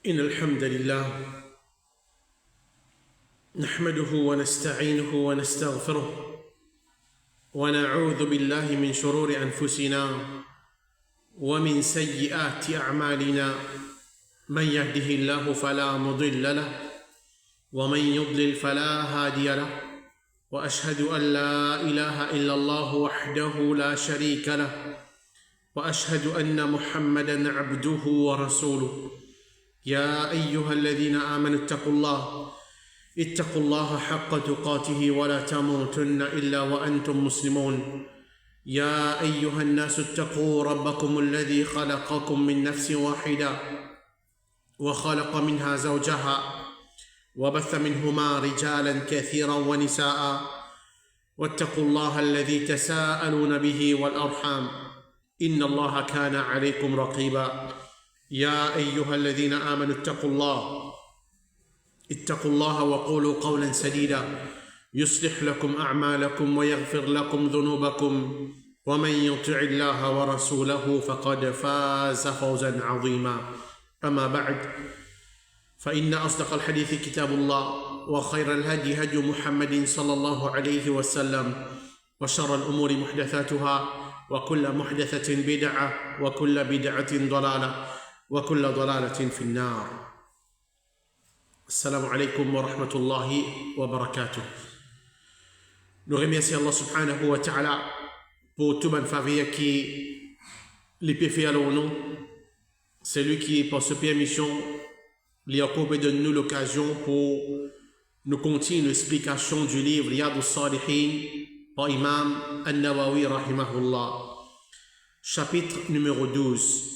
إن الحمد لله نحمده ونستعينه ونستغفره ونعوذ بالله من شرور أنفسنا ومن سيئات أعمالنا من يهده الله فلا مضل له ومن يضلل فلا هادي له وأشهد أن لا إله إلا الله وحده لا شريك له وأشهد أن محمدًا عبده ورسوله يا أيها الذين آمنوا اتقوا الله حق تقاته ولا تموتن إلا وأنتم مسلمون يا أيها الناس اتقوا ربكم الذي خلقكم من نفس واحدة وخلق منها زوجها وبث منهما رجالا كثيرا ونساء واتقوا الله الذي تساءلون به والأرحام إن الله كان عليكم رقيبا يا أيها الذين آمنوا اتقوا الله وقولوا قولا سديدا يصلح لكم أعمالكم ويغفر لكم ذنوبكم ومن يطع الله ورسوله فقد فاز فوزا عظيما أما بعد فإن أصدق الحديث كتاب الله وخير الهدي هدي محمد صلى الله عليه وسلم وشر الأمور محدثاتها وكل محدثة بدعة وكل بدعة ضلالة وكل ضلالة في النار. Assalamu alaikum wa rahmatullahi wa barakatuh. Nous remercions Allah subhanahu wa ta'ala pour tout bonne faveur qui lui peut faire au nom. C'est lui qui, pour cette permission, lui a donné nous l'occasion pour nous continuer l'explication du livre Riyad al-Salihin par Imam An-Nawawi rahimahullah. Chapitre numéro 12.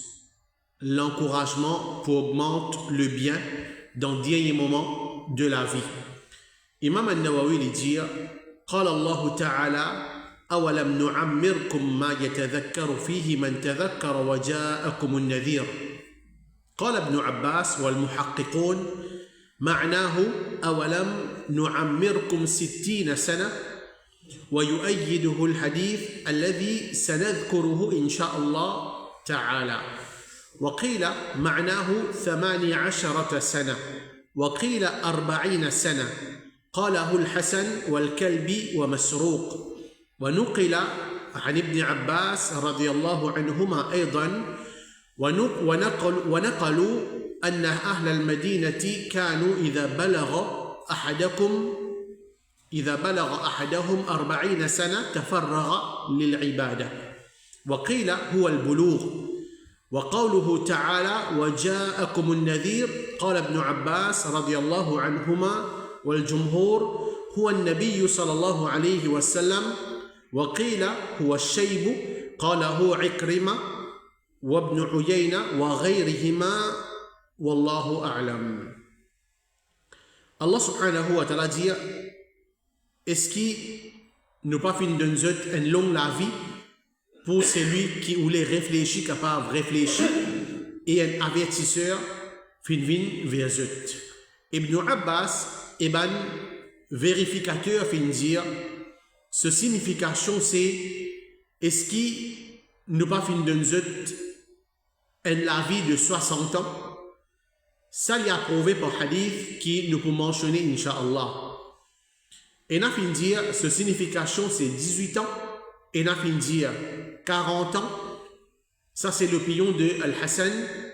L'encouragement pour augmenter le bien dans le dernier moment de la vie. Imam An-Nawawi lui dit قال الله تعالى أولم نعمركم ما يتذكر فيه من تذكر وجاءكم النذير قال ابن عباس والمحققون معناه أولم نعمركم 60 سنة ويؤيده الحديث الذي سنذكره إن شاء الله تعالى وقيل معناه 18 سنة وقيل 40 سنة قاله الحسن والكلبي ومسروق ونقل عن ابن عباس رضي الله عنهما أيضا ونقلوا أن أهل المدينة كانوا إذا بلغ أحدهم 40 سنة تفرغ للعبادة وقيل هو البلوغ وقوله تعالى وجاءكم النذير قال ابن عباس رضي الله عنهما والجمهور هو النبي صلى الله عليه وسلم وقيل هو الشيب قاله عكرمة وابن عيينة وغيرهما والله أعلم. Allah subhanahu wa ta'ala dit est-ce qu'il nous pas fini de nous une longue la vie pour celui qui voulait réfléchir, capable de réfléchir, et un avertisseur, fin vers eux. Ibn Abbas, un vérificateur, fin dire, ce signification c'est, est-ce qu'il nous pas fin de nous la vie de 60 ans? Ça l'y a prouvé par hadith qui nous peut mentionner, Inch'Allah. Et n'a fin dire, ce signification c'est 18 ans, et n'a fin dire 40 ans. Ça c'est l'opinion de Al-Hassan,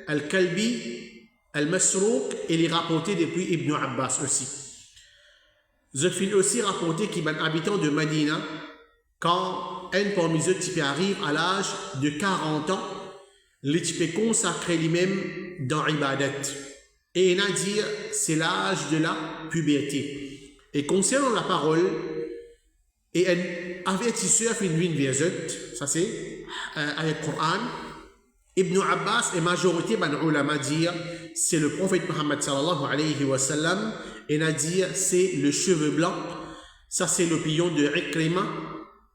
Al-Kalbi, Al-Masrouq et les rapportés depuis Ibn Abbas aussi. Je finis aussi rapporté qu'il y a un habitant de Medina, quand un parmi eux type arrive à l'âge de 40 ans, les types consacré lui-même dans Ibadat. Et il a dit c'est l'âge de la puberté. Et concernant la parole, et un avertisseur fait une vers eux, ça c'est avec le Coran. Ibn Abbas et majorité des ulama disent c'est le prophète Muhammad sallallahu alayhi wa sallam et n'a dit c'est le cheveu blanc. Ça c'est l'opinion de Ikrima,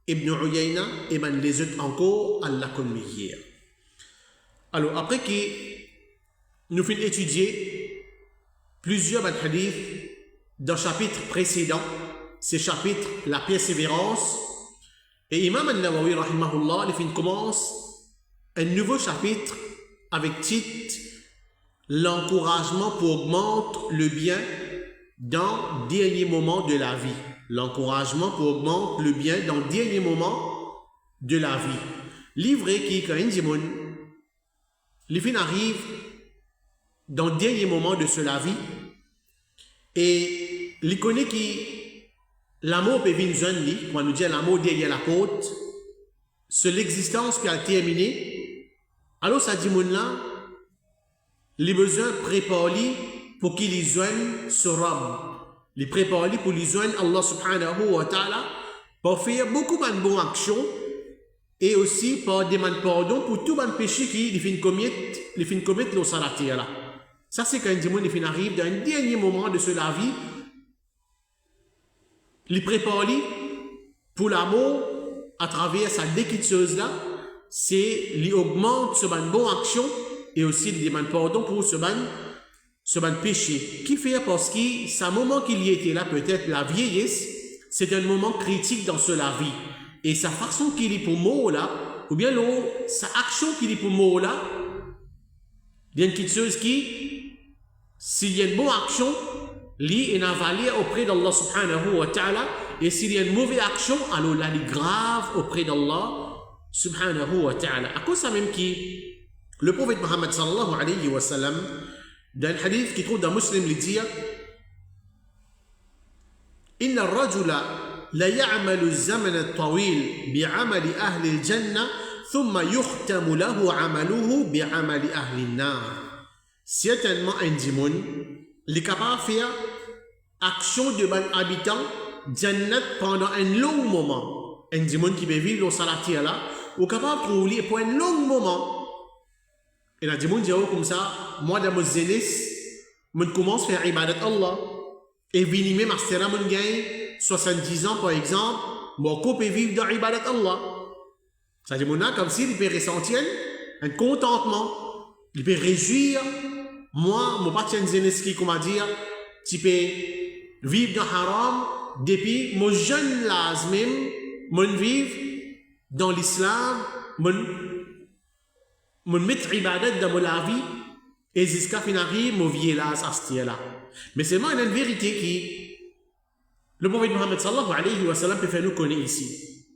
Ibn Uyayna et les autres encore à la connaître. Alors après que nous finissons étudier plusieurs hadiths dans le chapitre précédent, ce chapitre la persévérance. Et Imam An-Nawawi rahimahullah, il commence un nouveau chapitre avec titre l'encouragement pour augmenter le bien dans le dernier moment de la vie. L'encouragement pour augmenter le bien dans le dernier moment de la vie. Livre qui, quand les fins arrivent dans le dernier moment de la vie et les connaît qui l'amour peut venir jeune, quand nous dit l'amour derrière la côte, c'est l'existence qui a terminé. Alors ça dit là, les besoins préparent pour qu'ils les joignent ce Rab. Les préparent pour les joindre Allah subhanahu wa ta'ala pour faire beaucoup de bonnes actions et aussi pour demander pardon pour tout bon péché qui les fin commettre dans sa terre là. Ça c'est quand les fin arrive dans un dernier moment de la vie. Les préparent pour l'amour à travers sa déquitteuse là, c'est lui augmente ce bonne action et aussi lui demande pardon pour ce bon péché. Qui fait parce que ce moment qu'il y était là, peut-être la vieillesse, c'est un moment critique dans la vie. Et sa façon qu'il est pour mot là, ou bien sa action qu'il est pour mot là, il y a une petite chose qui, s'il y a une bonne action, lui est avalé auprès d'Allah subhanahu wa ta'ala, et s'il y a une mauvaise action, alors là, il est grave auprès d'Allah subhanahu wa ta'ala. À cause ça même qui, le prophète Muhammad sallallahu alayhi wa sallam, dans le hadith qui trouve dans Muslim, il dit Inna ar-rajula la ya'malu az-zaman at-tawil bi'amali ahli al-jannah thumma yukhtamu lahu 'amaluhu bi'amali ahli an-nar. Certainement un démon, il est capable de faire action de bon habitant Jannat pendant un long moment. Un démon qui peut vivre dans la terre là, ou capable de trouver pour un long moment. Et la démon dit comme ça, moi dans mon jeunesse, je commence à faire ibadat Allah. Et vini même à ce moment où gagne 70 ans par exemple, mon couple peut vivre dans ibadat Allah. Ça dit comme s'il peut ressentir un contentement, il peut réjouir. Moi, mon pas de jeunesse qui, comment dire, tu peux vivre dans haram, depuis mon jeune l'âge même, mon vivre dans l'islam, mon mettre ibadat dans la vie, et jusqu'à finir, mon vieil l'âge à ce là. Mais c'est vraiment une vérité qui, le prophète Muhammad sallallahu alayhi wa sallam peut faire nous connaître ici.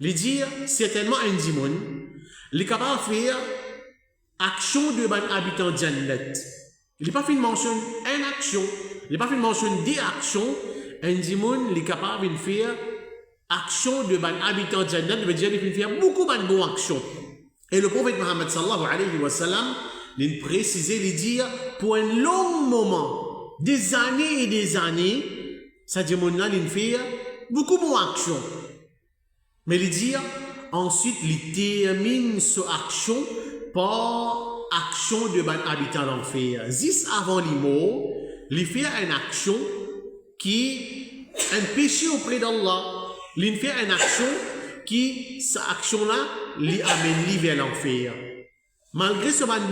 Il dit, certainement un démon, il est capable de faire action de bon habitant Jannat. Il n'est pas fait de mentionner une action, il n'est pas fait de mentionner des actions. Un démon, il est capable de faire action de bon habitant Jannat, il veut dire qu'il peut faire beaucoup de bonnes actions. Et le prophète Muhammad sallallahu alayhi wa sallam, il précise, il dit, pour un long moment, des années et des années, ce démon-là, il fait beaucoup de bonnes actions. Mais il dit, ensuite, il termine cette action par action de bon habitant l'enfer. Juste avant les mots, il fait une action qui est un péché auprès d'Allah. Il fait une action qui, cette action-là, l'amène vers l'enfer. Malgré ce bonne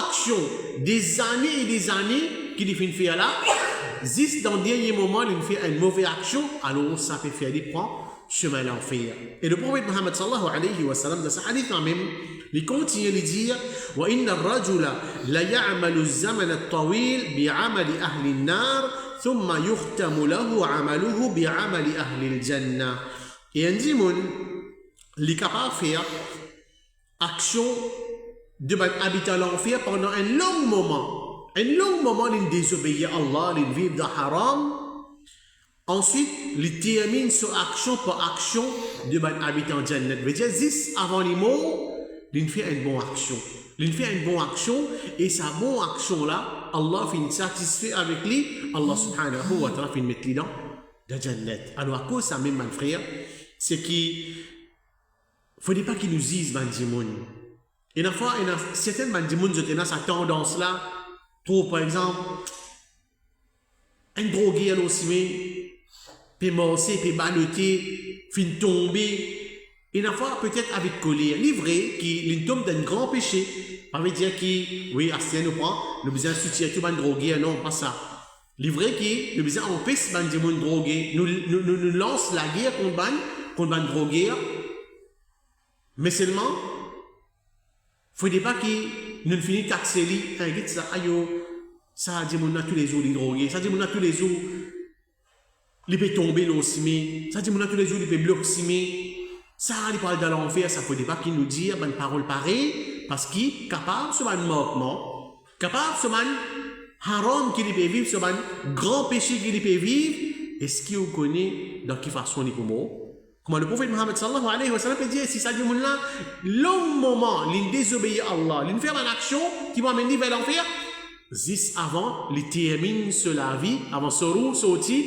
action, des années et des années qu'il fait faire là, juste dans le dernier moment, il fait une mauvaise action, alors ça peut faire des points chemin l'enfer. Et le prophète Muhammad sallallahu alayhi wa sallam, dans ce hadith même, il continue de dire wa inna ar-rajula la ya'malu az-zaman at-tawil bi'amali ahli an-nar thumma yukhtamu lahu 'amaluhu bi'amali ahli al-jannah. Et un démon, il est capable de faire action de habitant l'enfer pendant un long moment. Un long moment, il désobéit à Allah, il vit dans haram. Ensuite, il termine sur action par action de habitant Jannat. veut dire, juste avant les mots, il fait une bonne action. Il fait une bonne action et sa bonne action là, Allah finit satisfait avec lui. Allah subhanahu wa ta'ala finit mettre lui dans Jannat. Alors, à cause de ça même, mon frère, c'est qu'il ne faudrait pas qu'il nous dise, man démon. Et une fois, certains man démon, ils ont cette tendance là, pour par exemple, un drogué à l'ossimé, puis morcer, puis baloter, fin tomber. Et une fois, peut-être avec colère, livré, qui tombe d'un grand péché. Ça veut dire que, oui, Astien nous prend, nous besoin de soutien tout le drogué, non, pas ça. Livré qui, nous besoin d'empêcher les démons drogués, nous lance la guerre contre les drogués. Mais seulement, il ne faut pas qu'il nous finissons taxer lui, un ça, ayo, ça dit mon tous les jours, les drogués, ça dit mon tous les jours, les peut tomber aussi, ça dit mon tous les jours, les peut bloquer, ça, il parle de l'enfer, ça ne faut pas qu'il nous dise une parole pareille, parce qu'il est capable de se manquement, capable de se haram qu'il peut vivre, ce grand péché qu'il peut vivre, est-ce qu'il connaît dans quelle façon il peut mourir? Comment le prophète Mohammed sallallahu alayhi wa sallam dit, si ça dit là, long moment, il désobéit à Allah, il fait une action qui va mener vers l'enfer, juste avant, il termine sur la vie, avant de sortir,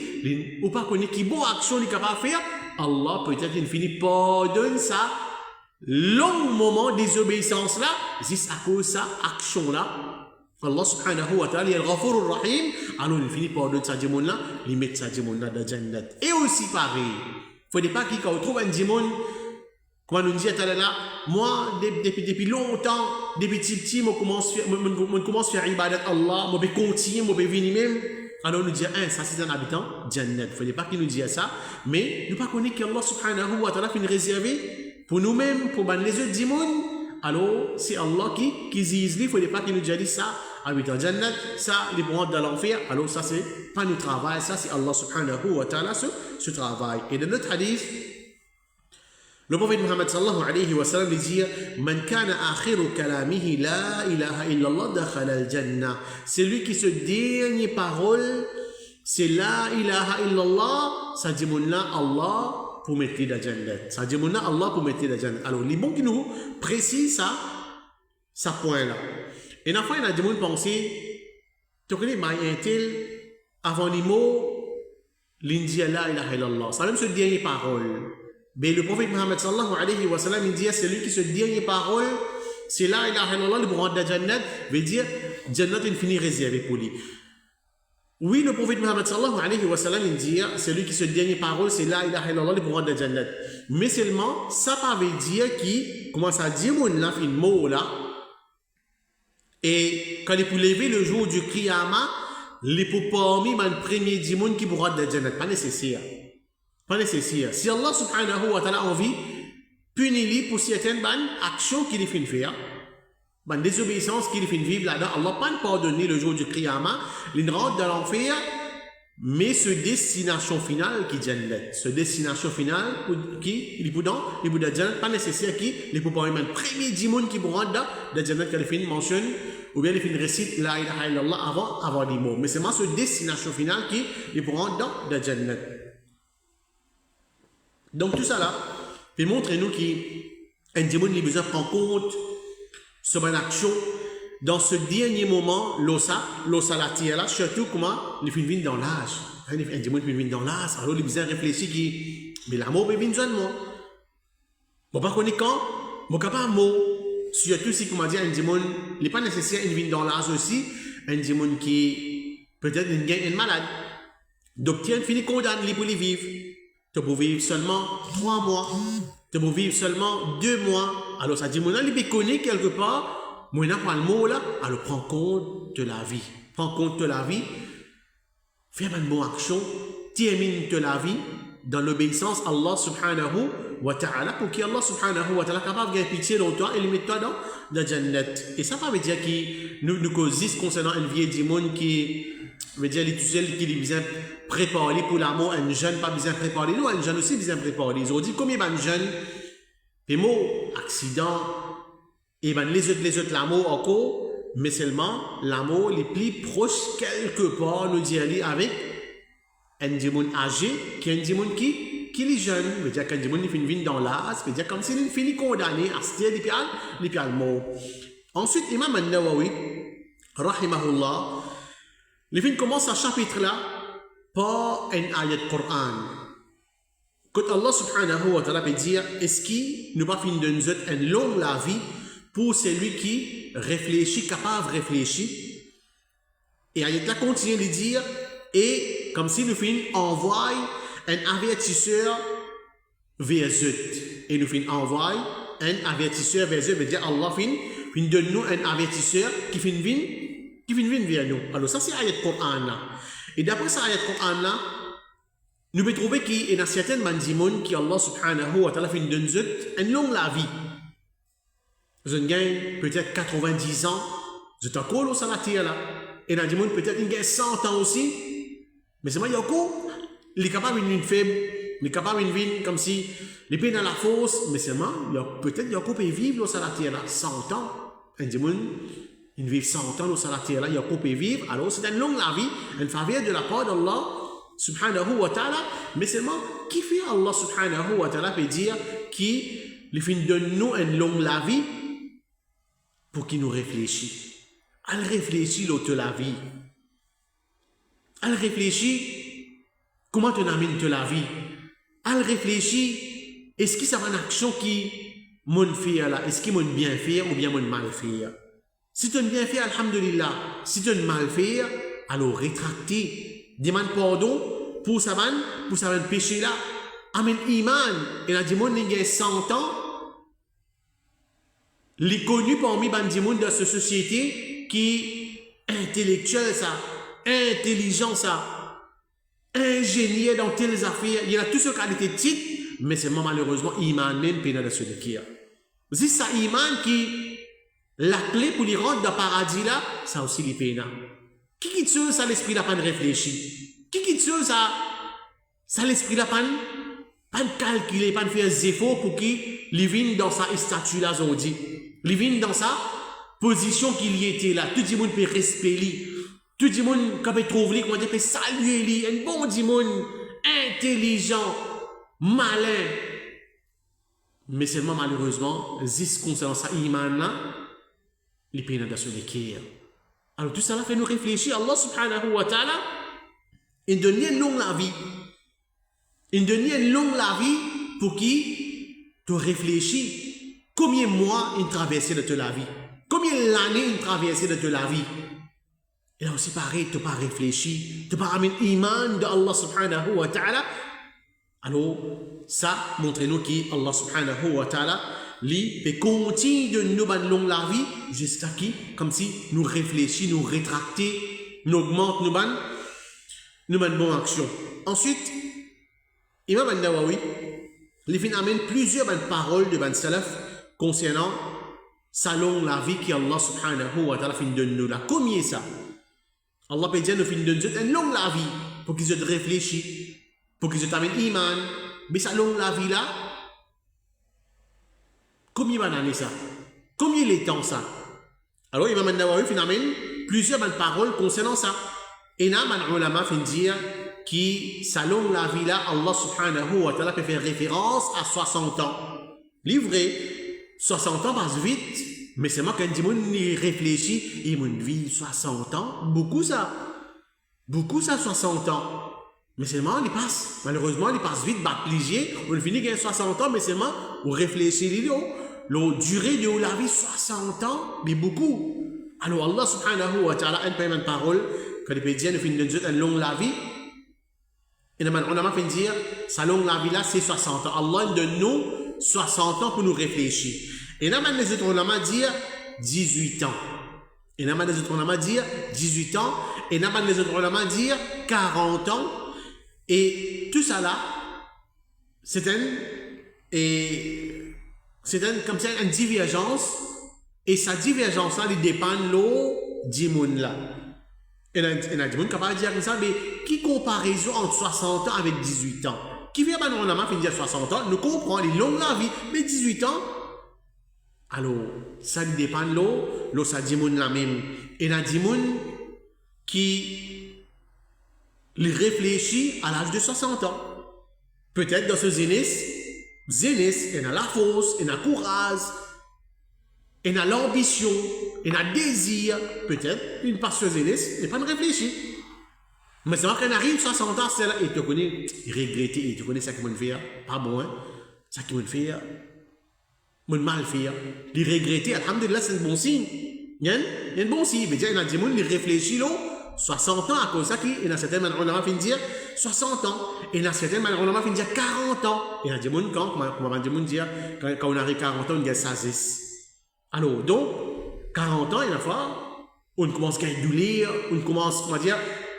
ou pas connaître qui bonne action il est capable de faire, Allah peut-être il finit pardonne ça, long moment de désobéissance là, juste à cause de ça, action là. Allah subhanahu wa ta'ala, il est Ghafur Rahim, alors il finit par donner sa démon là, il met sa démon là dans Jannat. Et aussi pareil, il ne faut pas qu'il trouve un démon, comme on dit à là, moi, depuis longtemps, depuis petit, je commence à faire ibadat Allah, je vais continuer, je vais venir même. Alors on nous dit, ça c'est un habitant, Jannat. Il ne faut pas qu'il nous dise ça, mais nous ne connaissons pas qu'Allah subhanahu wa ta'ala finit réservé pour nous-mêmes, pour les autres démons. Alors, c'est Allah qui dit, il ne faut pas qu'il nous dise ça, habitant Jannat, ça, les bons dans l'enfer. Alors, ça, c'est pas notre travail, ça, c'est Allah subhanahu wa ta'ala, ce travail. Et dans notre hadith, le prophète Muhammad sallallahu alayhi wa sallam dit, Man kana akhiru kalamihi la ilaha illallah dakhala al-jannah. C'est lui qui se dernière parole, c'est la ilaha illallah, ça dit, Allah, pour mettre dans Jannat. Ça dit, Allah pour mettre dans Jannat. Alors, les bons qui nous précisent ça point-là. Et la fois, il y a des gens qui pensent, tu connais, avant les mots, l'India la ilaha illallah. Ça même ce dernier parole. Mais le prophète Muhammad sallallahu alayhi wa sallam, il dit, c'est lui qui se dernier parole, c'est la ilaha illallah, le pour dans Jannat, veut dire, Jannat est fini réservé pour lui. Oui, le prophète Muhammad sallallahu alayhi wa sallam, il dit, c'est lui qui se dernier parole, c'est la ilaha illallah, le pour dans Jannat. Mais seulement, ça ne veut dire qu'il commence à dire, mon là, fin mot là, et quand il peut lever le jour du Qiyamah, il peut parmi le premier démon qui pourra dans Jannat. Pas nécessaire. Pas nécessaire. Si Allah subhanahu wa ta'ala a envie, punir pour certaines actions qu'il fait faire, une désobéissance qu'il fait vivre là-dedans, Allah ne peut pas pardonner le jour du Qiyamah, il rentre dans l'enfer, mais ce destination finale qui est Jannat. Ce destination finale qui, il est dans Jannat, pas nécessaire qu'il peut parmi le premier démon qui pourra dans Jannat qu'il fait mentionne, ou bien il fait récite la ilaha illallah avant les mots. Mais c'est moi ce destination finale qui il pourra dans Jannat. Donc tout ça là, il montre nous qu'un démon a besoin de prendre compte sur une action dans ce dernier moment, l'osa la tire là, surtout comment il fait venir dans l'âge. Un démon fait venir dans l'âge, alors il a besoin de réfléchir qui, mais l'amour peut venir besoin de moi. Bon, pas connaître quand, mon capable mot, surtout si comment dire un démon, il n'est pas nécessaire de venir dans l'âge aussi, un démon qui peut-être est malade. Donc il finit condamné pour les vivre. Tu peux vivre seulement 3 mois. Tu peux vivre seulement 2 mois. Alors ça dit, mon ali connaît quelque part, moi n'a pas le mot là, alors prends compte de la vie. Prends compte de la vie. Fais une bonne action. Termine de la vie dans l'obéissance à Allah subhanahu wa ta'ala pour qu'Allah subhanahu wa ta'ala capable de gagner pitié longtemps et le mettre dans la Jannat. Et ça veut dire que nous causons concernant un vieux démon qui veut dire les tout seuls qui besoin préparer pour l'amour, un jeune pas besoin préparer, nous un jeune aussi besoin préparer. Ils ont dit combien de jeunes, des mots, accident, et ben les autres l'amour encore, mais seulement l'amour les plus proches quelque part, nous dit aller avec un démon âgé, qui est un démon qui est jeune, veut dire qu'un démon il finit dans l'âge, veut dire comme s'il finit condamné à se dire les pieds mort. Ensuite, Imam An-Nawawi, rahimahullah, il fin commence à chapitre là par un ayat Coran. Quand Allah subhanahu wa ta'ala peut dire, est-ce qu'il nous va finir de nous être une longue la vie pour celui qui réfléchit, capable de réfléchir. Et ayat là continue de dire, et comme si nous envoie un avertisseur vers eux. Et nous envoie un avertisseur vers eux, veut dire Allah donne nous un avertisseur qui vient vers nous. Alors ça c'est ayat Coran là. Et d'après ça ayat Coran là, nous pouvons trouver qu'il y a certaines mandimons qui Allah subhanahu wa ta'ala donne une longue la vie. Vous gagnez peut-être 90 ans, vous êtes encore au salatir là. Et dans le monde, peut-être il gagne 100 ans aussi. Mais c'est moi, il est capable de vivre faible, il est capable de vivre comme si il est dans la fosse. Mais c'est moi, peut-être il peut vivre au salatir là 100 ans. Et du monde, il vit 100 ans au salatir là, il peut vivre. Alors c'est une longue la vie, une faveur de la part d'Allah subhanahu wa ta'ala. Mais seulement, qui fait Allah subhanahu wa ta'ala peut dire qu'il donne nous une longue la vie pour qu'il nous réfléchisse. Elle réfléchit l'autre la vie. Elle réfléchit comment tu amènes la vie. Elle réfléchit est-ce que ça va une action qui mon fait là, est-ce qu'il m'a bien fait ou bien mon mal fait. Si tu as bien fait, alhamdulillah. Si tu as mal fait, alors rétracter, demande pardon pour ça péché là. Amen iman. Et a dit mon il y a 100 ans, les connus parmi les gens de cette société qui intellectuel ça, intelligent ça, ingénieur dans telles affaires, il y a tout ce qualité de titre, mais c'est malheureusement iman même pénal de ce qui a. C'est ça iman qui la clé pour les rendre dans le paradis là, ça aussi les pénal. Qui quitte ça l'esprit là pas de réfléchir. Qui quitte ça l'esprit là pas de calculer, pas de faire des efforts pour qu'il vienne dans sa statut là aujourd'hui. Il vienne dans sa position qu'il y était là. Tout le monde peut respecter. Tout le monde peut trouver, comment dire, peut saluer lui. Un bon monde intelligent, malin. Mais seulement malheureusement, juste concernant ça, iman là, les pays dans ce déquire. Alors tout ça fait nous réfléchir. Allah subhanahu wa ta'ala, il donne une longue la vie. Il donne une longue la vie pour qui tu réfléchis. Combien de mois il traversé de la vie? Combien d'années il traversé de la vie? Et là aussi pareil, tu n'as pas réfléchi, tu n'as pas ramené l'iman de Allah subhanahu wa ta'ala. Alors, ça montre-nous qu'Allah subhanahu wa ta'ala, lui, peut continuer de nous donner la vie jusqu'à qui, comme si nous réfléchissons, nous rétracter, nous augmentons nous bonne action. Ensuite, Imam al-Nawawi, il amène plusieurs paroles de salaf concernant sa longue la vie qui Allah subhanahu wa ta'ala fin de nous là. Combien ça? Allah peut dire nous fin de nous une longue la vie pour qu'ils aient réfléchi, pour qu'ils aient amène iman. Mais sa longue la vie là, combien d'années ça? Combien de temps ça? Alors Imam al-Nawawi fin amène plusieurs paroles concernant ça. Et là, man ulama fin dire qui sa longue la vie là, Allah subhanahu wa ta'ala peut faire référence à 60 ans. Livré. 60 ans passe vite, mais c'est moi quand je réfléchis, et mon vie 60 ans, beaucoup ça 60 ans. Mais c'est moi, il passe, malheureusement, il passe vite, baptisé, on finit qu'il y a 60 ans, mais c'est moi, on réfléchit, la durée de la vie 60 ans, mais beaucoup. Alors Allah subhanahu wa ta'ala, une parole, quand il peut dire, nous finissons une longue la vie, et on a fait dire, sa longue la vie là, c'est 60 ans. Allah donne nous 60 ans pour nous réfléchir. Et là, les autres ulama dire 18 ans. Et là, les autres ulama dire 18 ans. Et là, les autres ulama dire 40 ans. Et tout ça là, c'est comme ça, une divergence. Et sa divergence là, il dépend de l'eau du monde là. Et là, il y a des gens qui peuvent dire comme ça, mais qui comparaison entre 60 ans avec 18 ans? Qui vient maintenant on a fini à 60 ans, nous comprenons les longues la vie, mais 18 ans, alors ça dépend de l'eau, ça dit moun la même. Et il y a des gens qui réfléchissent à l'âge de 60 ans. Peut-être dans ce zénith, il y a la force, il y a le courage, il y a l'ambition, il y a le désir. Peut-être une passion zénith, il n'est pas de réfléchir. Mais c'est vrai qu'on arrive 60 ans, c'est là, et tu connais, il regrette, et tu connais ça qu'il m'a fait, pas bon, hein? Ça qu'il m'a fait, m'a mal fait. Il regrette, alhamdulillah, c'est un bon signe. Il y a un bon signe. Il y a des gens qui réfléchissent, 60 ans, à cause de ça, il y a certaines manières, on a fait dire 60 ans, et il y a certaines manières, on a fait dire 40 ans. Et il y a des gens quand on arrive à 40 ans, on a sagesse. Alors, donc, 40 ans, il y a une fois, on commence à douleur, on commence, comment dire,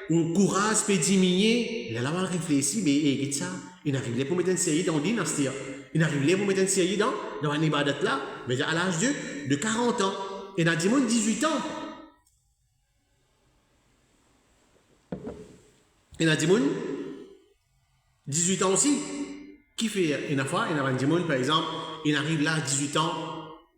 le courage peut diminuer. Il a là réfléchi, mais ça, il arrive là pour mettre un série dans dynastie. Il arrive là pour mettre un série dans un ibadat là, mais à l'âge de 40 ans. Et il a dit 18 ans. Il a dit 18 ans aussi. Qui fait une fois, il a dit par exemple, il arrive là à 18 ans,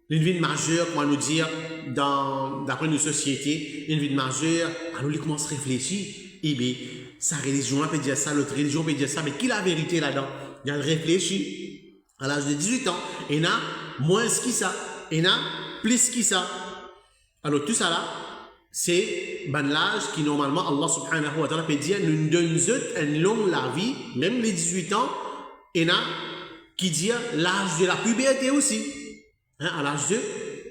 une vie majeure, comment nous dire, d'après nos sociétés, une vie majeure, alors il commence à réfléchir, et bien, sa religion peut dire ça, l'autre religion peut dire ça, mais qui est la vérité là-dedans? Il a réfléchi à l'âge de 18 ans, et il a moins que ça, et il a plus que ça. Alors tout ça là, c'est l'âge qui normalement Allah subhanahu wa ta'ala peut dire nous donne une longue la vie, même les 18 ans, et il y a qui dit l'âge de la puberté aussi. Hein, à l'âge de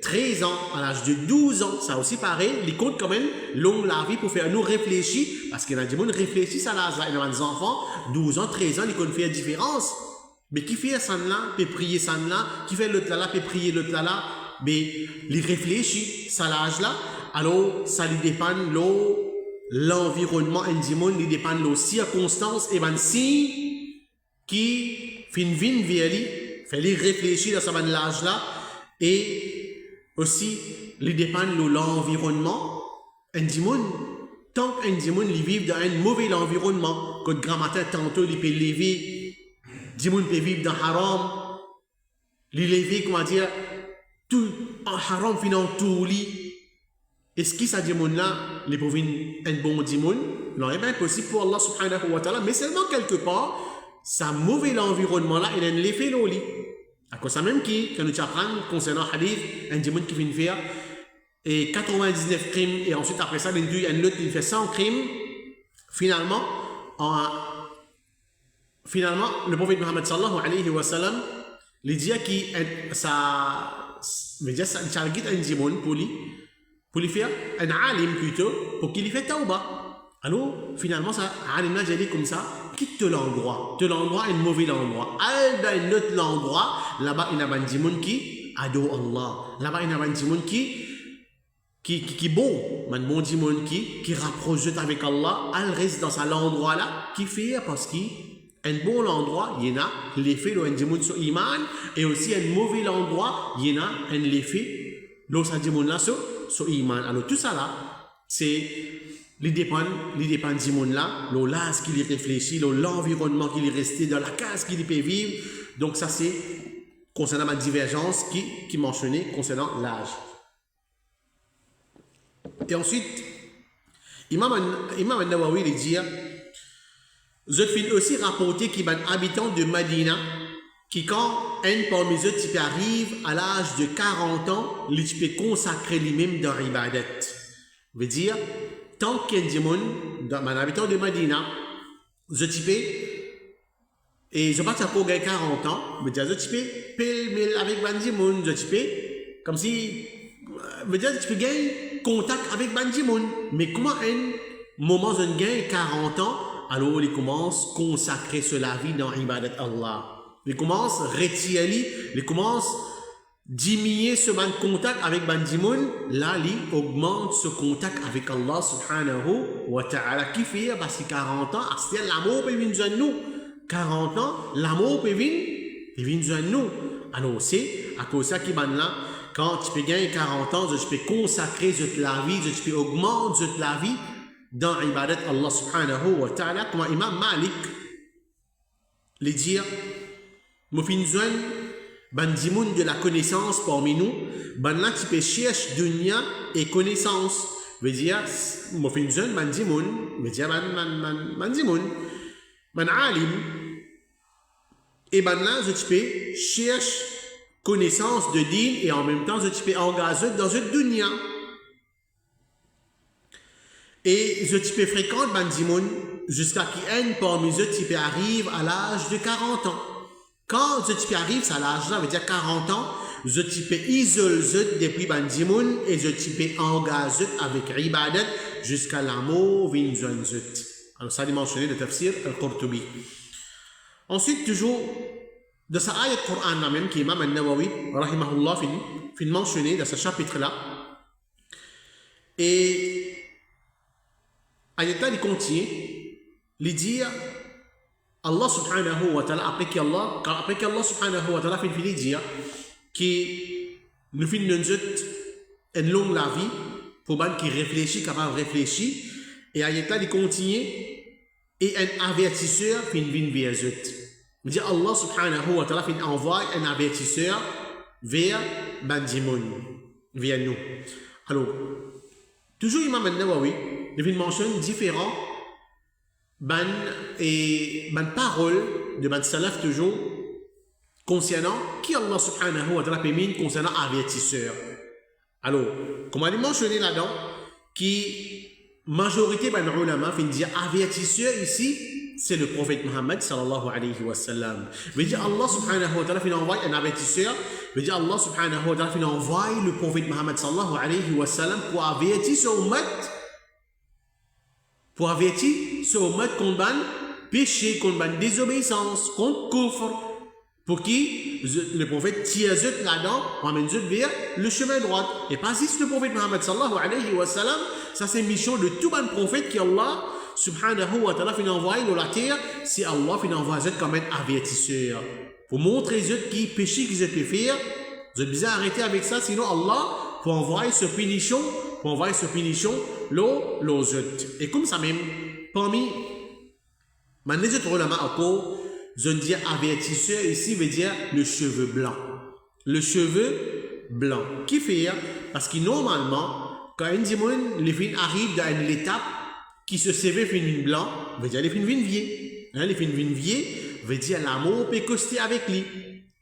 13 ans, à l'âge de 12 ans, ça aussi pareil, il compte quand même long la vie pour faire nous réfléchir, parce qu'il y a des gens qui réfléchissent à l'âge là, il y a des enfants, 12 ans, 13 ans, ils comptent faire différence. Mais qui fait ça là, peut prier ça là, qui fait l'autre là, peut prier l'autre là, mais il réfléchit ça l'âge là, alors ça lui dépend l'environnement indimon, il dépend de circonstances, et ben si qui fin vin vers lui, fait lui réfléchir dans ce l'âge là, et aussi il dépend de l'environnement indimon. Tant qu'indimon il vit dans un mauvais environnement, quand grand matin tantôt il peut lever, indimon peut vivre dans haram, il lever comment dire tout en haram finant tout lit. Est-ce que ça dit là, les pauvres un bon dimon? Non, c'est bien possible pour Allah subhanahu wa ta'ala, mais seulement quelque part, ça mauvais l'environnement là, il a un effet au lit. À cause ça même qui, quand nous apprenons concernant hadith, un dimon qui vient faire et 99 crimes, et ensuite après ça, un autre qui fait 100 crimes, finalement, le prophète Muhammad sallallahu alayhi wa sallam, il dit que ça veut dire ça, ça un dimon pour lui faire un alim plutôt, pour qu'il lui fasse tauba. Alors, finalement, ça, alim là, j'ai dit comme ça, quitte l'endroit. L'endroit est un mauvais endroit. Al dans un autre endroit, là-bas, il y a un dimon qui adore Allah. Là-bas, il y a un dimon qui bon, un bon dimon qui rapproche avec Allah. Elle reste dans cet endroit là, qui fait parce qu'un bon endroit, il y a l'effet de un dimon sur iman, et aussi un mauvais endroit, il y a un effet de ce dimon là sur iman. Alors tout ça là, c'est les dépend du monde là, l'âge qu'il réfléchit, l'environnement qu'il est resté, dans la case qu'il peut vivre. Donc ça c'est concernant ma divergence qui mentionnait concernant l'âge. Et ensuite, Imam al-Nawawi il dit, je fais aussi rapporter qu'il y a un habitant de Madina qui quand un parmi eux qui arrive à l'âge de 40 ans, il peut consacrer lui-même dans l'ibadat. Veut dire, tant qu'il y a un dimon, un habitant de Madina, je type, et je ne sais pas pour gagner 40 ans, mais je type, pile avec un dimon, je type, comme si, je dire, tu peux gagner contact avec un dimon. Mais comment un moment je gagne 40 ans, alors il commence à consacrer la vie dans l'ibadat Allah. Il commence à retirer, il commence à diminuer ce contact avec Bandimoun, là, il augmente ce contact avec Allah subhanahu wa ta'ala. Qui fait parce que 40 ans, c'est l'amour peut venir de nous. 40 ans, l'amour peut venir de nous. Alors, c'est à cause de ça qui est là, quand tu peux gagner 40 ans, tu peux consacrer toute la vie, tu peux augmenter toute la vie dans l'ibadat Allah subhanahu wa ta'ala, comme Imam Malik les dire. Mofinzouan, bandimoun de la connaissance parmi nous, ban là tu peux chercher dunya et connaissance. Veut dire, mofinzouan, bandimoun, veut dire, bandimoun, ban alim, et ban là je peux chercher connaissance de din et en même temps je peux engager dans une dunya. Et je peux fréquenter bandimoun jusqu'à qu'un parmi eux tu peux arrive à l'âge de 40 ans. Quand je type arrive, ça l'âge là, veut dire 40 ans, je type isole depuis bandimoun et je type engagé avec ibadat jusqu'à l'amour vinzun zut. Alors ça est mentionné de tafsir al-Qurtubi. Ensuite, toujours, de sa ayat Coran là même, qui est Imam al-Nawawi, rahimahullah, fin mentionné dans ce chapitre là. Et ayat là, il continue, il dit, Allah subhanahu wa ta'ala, après qu'Allah subhanahu wa ta'ala fait dire que nous finissons une longue la vie pour les qui réfléchit, capable de réfléchir, et à l'état de continuer, et un avertisseur finit vers eux. Dire Allah subhanahu wa ta'ala envoie un avertisseur vers Bandimoun, vers nous. Alors, toujours Imam al-Nawawi, il mentionne différents paroles de ban salaf toujours concernant qui Allah subhanahu wa ta'ala permis concernant avertisseur. Alors, comme on a mentionné là-dedans, qui majorité ban ulama fin dire avertisseur ici, c'est le prophète Muhammad sallallahu alayhi wa sallam. Veut dire Allah subhanahu wa ta'ala envoie un avertisseur. Veut dire Allah subhanahu wa ta'ala envoie le prophète Muhammad sallallahu alayhi wa sallam pour avertir ce ummat. Pour avertir ce ummat contre le péché, contre la désobéissance, contre le kufr. Pour qui le prophète tire là-dedans, ramène vers le chemin droit. Et pas juste le prophète Muhammad sallallahu alayhi wa sallam. Ça c'est mission de tout le prophète qui Allah subhanahu wa ta'ala fin envoyé dans la terre, c'est Allah fin envoyé comme un avertisseur. Pour montrer eux qui péché qu'ils ont pu faire, vous êtes bien arrêté avec ça, sinon Allah pour envoyer ce punition, l'autre. Et comme ça même, parmi les autres ulama encore, je dis avertisseur ici veut dire le cheveu blanc. Le cheveu blanc. Qui fait? Parce que normalement, quand un démon, les filles arrivent dans une étape qui se sévère fin blanc, veut dire les fins vieux. Les fins vieux veut dire l'amour peut coster avec lui.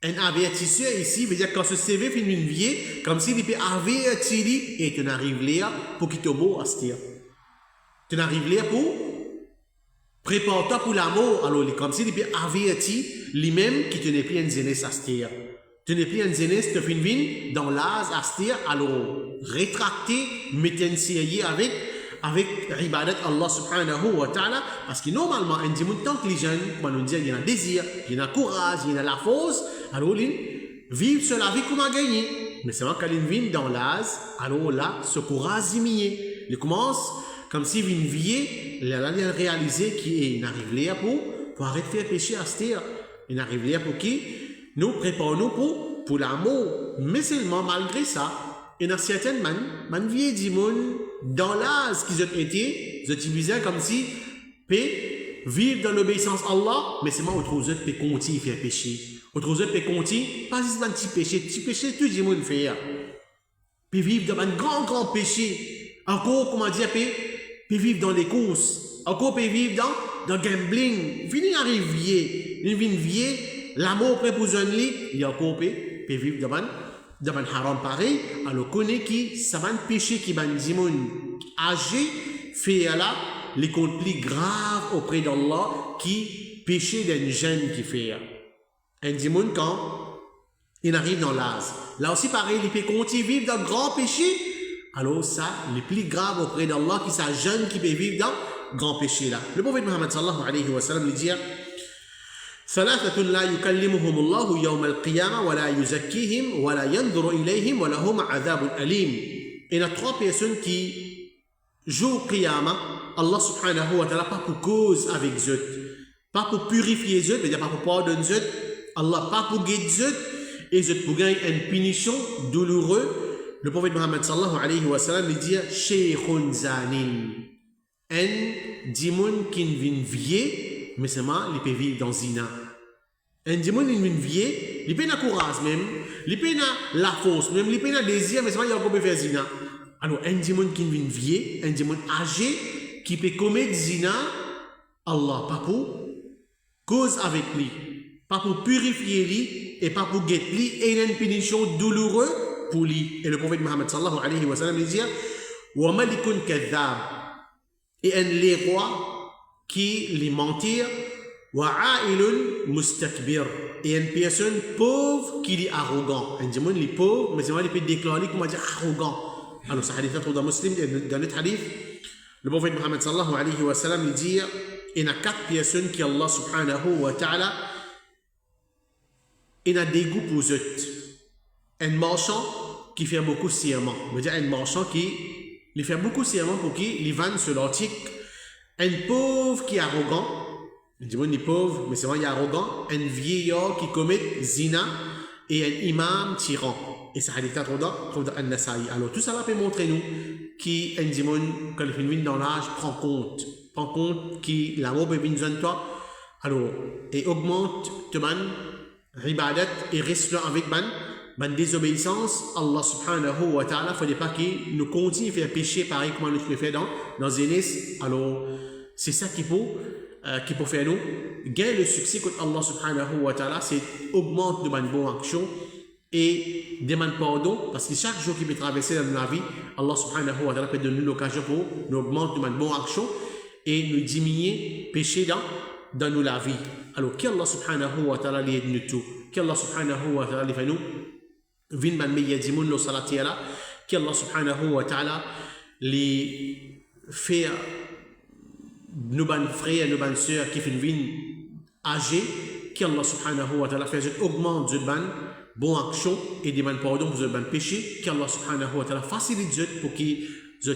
Un avertisseur ici veut dire quand se sévère fin vieux, comme s'il peut avertir et tu n'arrives là pour qu'il te beau à ce tir. Tu n'arrives là pour prépare-toi pour l'amour. Alors, comme s'il peut avertir lui-même qui te n'est plus un zénès à ce tir. Tu n'es plus un zénès, tu finis dans l'âge à ce tir. Alors, rétracter, mettre un série avec ibadat Allah subhanahu wa ta'ala, parce que normalement, un dimanche, tant que les jeunes, on nous dit, il y a un désir, il y a un courage, il y a la force, alors ils vivent sur la vie comme à gagner. Mais c'est vrai quand ils vivent dans l'âge, alors là, ce courage est mis. Il commence comme s'il vient vie, il a réalisé qu'il arrive là pour arrêter de faire péché à ce terre. Il arrive là pour qui nous préparons pour l'amour. Mais seulement malgré ça, il y a certaines man vie dimon dans l'âge qu'ils ont été, ils utilisaient comme si peut vivre dans l'obéissance à Allah, mais seulement autres autres peut continuer à faire péché. Autres autres peut continuer, pas juste un petit péché tout le monde fait. Peut vivre dans un grand péché. Encore, comment dire, peut vivre dans les courses. Encore peut vivre dans le gambling. Fini arrive vieux. Il vient vieux, l'amour près pour un lit, il y a encore peut vivre dans un haram pareil. Alors connaît qui ça va un péché qui va dimon âgé fait là les comptes plus graves auprès d'Allah qui péché d'un jeune qui fait. Un dimon quand il arrive dans l'âge. Là aussi pareil, il peut continuer à vivre dans grand péché. Alors ça, les plus graves auprès d'Allah qui sont jeunes qui peuvent vivre dans grand péché là. Le prophète Muhammad sallallahu alayhi wa sallam lui dit ثلاثة لا يكلمهم الله يوم القيامة ولا يزكيهم ولا ينظر إليهم ولهم عذاب أليم. Il y a trois personnes qui jouent au Qiyamah, Allah subhanahu wa ta'ala pas pour cause avec eux, pas pour purifier eux, c'est-à-dire pas pour pardonner eux, Allah pas pour guider eux, et eux pour gagner une punition douloureuse. Le prophète Muhammad sallallahu alayhi wa sallam lui dit Sheikhun Zanin, un dimon qui vient vieux, mais seulement il peut vivre dans zina. Un dimon qui vient vieux, il peut avoir courage même, il peut avoir la force même, il peut avoir désir, mais seulement il peut faire zina. Alors un dimon qui vient vieux, un dimon âgé, qui peut commettre zina, Allah pas pour cause avec lui, pas pour purifier lui, et pas pour guetter lui, et il y a une punition douloureuse pour lui. Et le prophète Muhammad sallallahu alayhi wa sallam dit wa malikun kadhab, et un roi qui les mentir, wa a'ilun mustakbir, et une personne pauvre qui est arrogant. Un démon il est pauvre, mais il peut déclarer comment dire arrogant. Alors ce hadith est dans Muslim, dans notre hadith, le prophète Muhammad sallallahu alayhi wa sallam dit il y a quatre personnes qui Allah subhanahu wa ta'ala il a des goûts pour eux. Un marchand qui fait beaucoup serment. On veut dire un marchand qui fait beaucoup serment pour qui il vend sur l'article. Un pauvre qui est arrogant Du monde est pauvre, mais c'est vrai, il est arrogant. Un vieillard qui commet zina et un imam tyran. Et ça hadith trouve dans An-Nasa'i. Alors tout ça là peut montrer nous qui un démon quand il vient dans l'âge prend compte qui l'amour peut venir de toi. Alors et augmente te man ibadat et reste là avec ban désobéissance. Allah subhanahu wa ta'ala faut pas qu'il nous continue à faire pécher pareil comme nous le fait dans Zénis. Alors c'est ça qui peut faire nous gagner le succès contre Allah subhanahu wa ta'ala, c'est augmente de bonne action et demande pardon parce que chaque jour qui peut traverser dans la vie, Allah subhanahu wa ta'ala peut donner l'occasion pour nous augmenter de bonne action et nous diminuer péché dans nous la vie. Alors qu'Allah subhanahu wa ta'ala l'aide nous tout, qu'Allah subhanahu wa ta'ala fait nous vin man meyyadimun lo salati ala, qu'Allah subhanahu wa ta'ala les fait nos bonnes frères, nos bonnes sœurs qui font une âgée, qu'Allah subhanahu wa ta'ala fait augmente de bonne action et de bonnes pardon pour de bonnes péchés, qu'Allah subhanahu wa ta'ala facilite pour qu'ils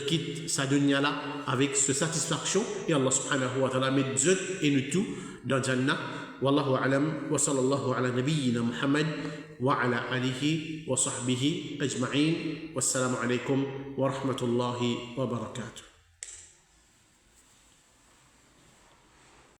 quittent sa dunya là avec ce satisfaction et Allah subhanahu wa ta'ala met et nous tout dans Jannah. Wallahu alam wa sallallahu ala nabiyyina Muhammad wa ala alihi wa sahbihi ajma'in. Wassalamu alaikum wa rahmatullahi wa barakatuh.